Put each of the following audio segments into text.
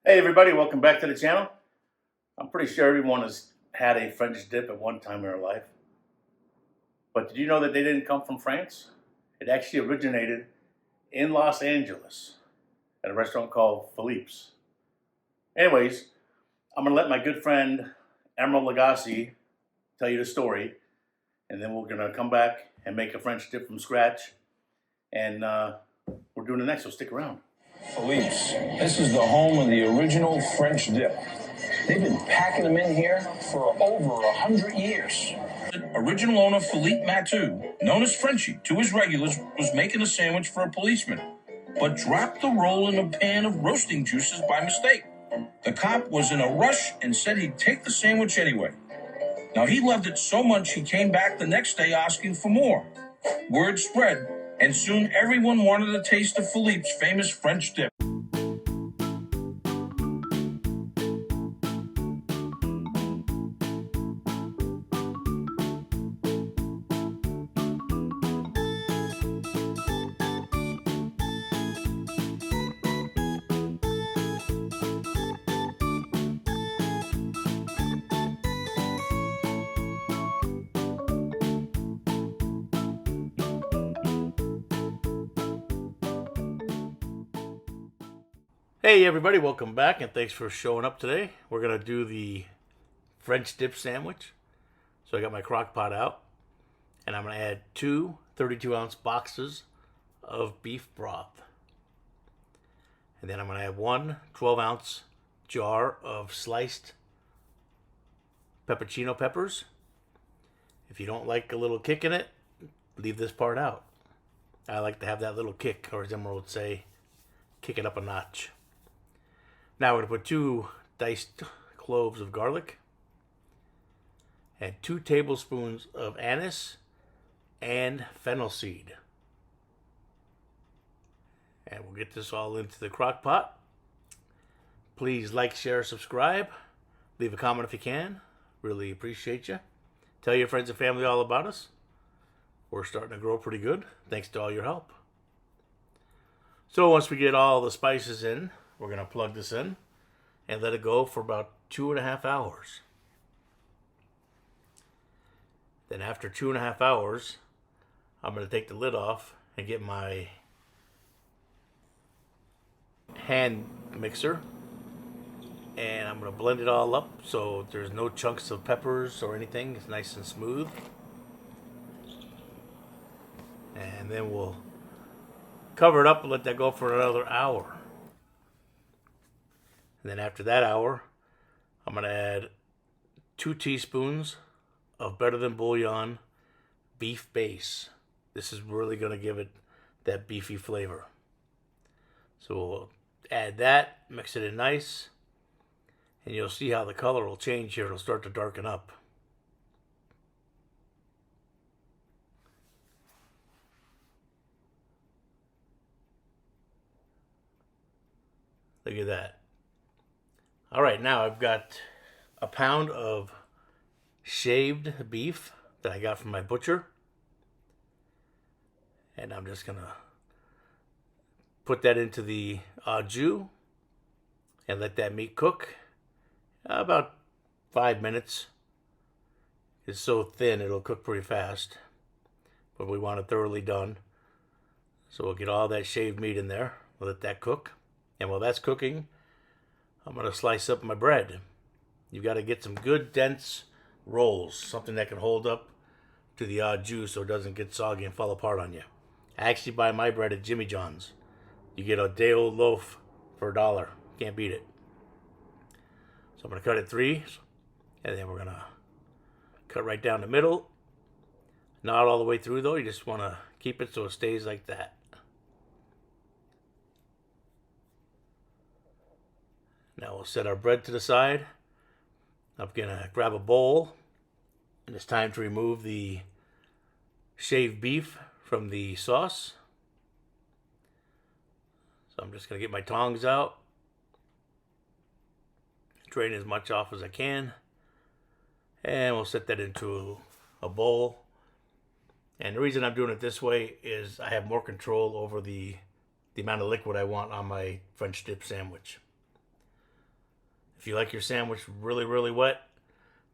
Hey everybody, welcome back to the channel. I'm pretty sure everyone has had a French dip at one time in their life. But did you know that they didn't come from France? It actually originated in Los Angeles at a restaurant called Philippe's. Anyways, I'm going to let my good friend Emerald Lagasse tell you the story, and then we're going to come back and make a French dip from scratch. And we're doing the next, so stick around. Philippe's. This is the home of the original French dip. They've been packing them in here for over 100 years. Original owner Philippe Matou, known as Frenchie to his regulars, was making a sandwich for a policeman, but dropped the roll in a pan of roasting juices by mistake. The cop was in a rush and said he'd take the sandwich anyway. Now, he loved it so much he came back the next day asking for more. Word spread, and soon everyone wanted a taste of Philippe's famous French dip. Hey everybody, welcome back and thanks for showing up today. We're going to do the French dip sandwich. So I got my crock pot out and I'm going to add two 32-ounce boxes of beef broth. And then I'm going to add one 12-ounce jar of sliced pepperoncini peppers. If you don't like a little kick in it, leave this part out. I like to have that little kick, or as Emerald would say, kick it up a notch. Now we're going to put two diced cloves of garlic and 2 tablespoons of anise and fennel seed. And we'll get this all into the crock pot. Please like, share, subscribe. Leave a comment if you can. Really appreciate you. Tell your friends and family all about us. We're starting to grow pretty good, thanks to all your help. So once we get all the spices in, we're going to plug this in and let it go for about 2.5 hours. Then after 2.5 hours, I'm going to take the lid off and get my hand mixer. And I'm going to blend it all up so there's no chunks of peppers or anything. It's nice and smooth. And then we'll cover it up and let that go for another hour. And then after that hour, I'm going to add 2 teaspoons of Better Than Bouillon beef base. This is really going to give it that beefy flavor. So we'll add that, mix it in nice, and you'll see how the color will change here. It'll start to darken up. Look at that. All right, now I've got a pound of shaved beef that I got from my butcher. And I'm just going to put that into the au jus and let that meat cook about 5 minutes. It's so thin, it'll cook pretty fast. But we want it thoroughly done. So we'll get all that shaved meat in there. We'll let that cook. And while that's cooking, I'm going to slice up my bread. You've got to get some good dense rolls, something that can hold up to the au jus so it doesn't get soggy and fall apart on you. I actually buy my bread at Jimmy John's. You get a day-old loaf for $1. Can't beat it. So I'm going to cut it 3, and then we're going to cut right down the middle. Not all the way through though, you just want to keep it so it stays like that. Now we'll set our bread to the side. I'm going to grab a bowl, and it's time to remove the shaved beef from the sauce. So I'm just going to get my tongs out, drain as much off as I can, and we'll set that into a bowl. And the reason I'm doing it this way is I have more control over the amount of liquid I want on my French dip sandwich. If you like your sandwich really, really wet,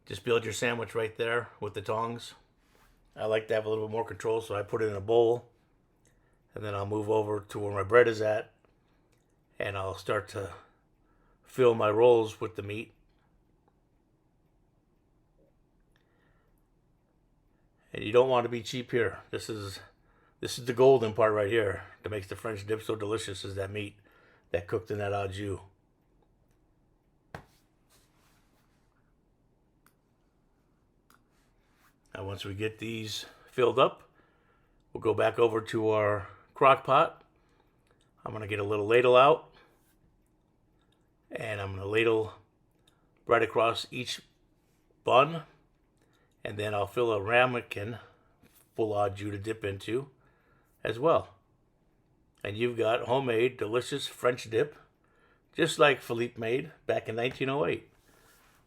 just build your sandwich right there with the tongs. I like to have a little bit more control, so I put it in a bowl. And then I'll move over to where my bread is at. And I'll start to fill my rolls with the meat. And you don't want to be cheap here. This is the golden part right here that makes the French dip so delicious, is that meat that cooked in that au jus. Now once we get these filled up, we'll go back over to our crock pot. I'm going to get a little ladle out, and I'm going to ladle right across each bun, and then I'll fill a ramekin full au jus to dip into as well. And you've got homemade, delicious French dip, just like Philippe made back in 1908.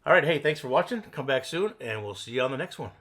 All right, hey, thanks for watching. Come back soon, and we'll see you on the next one.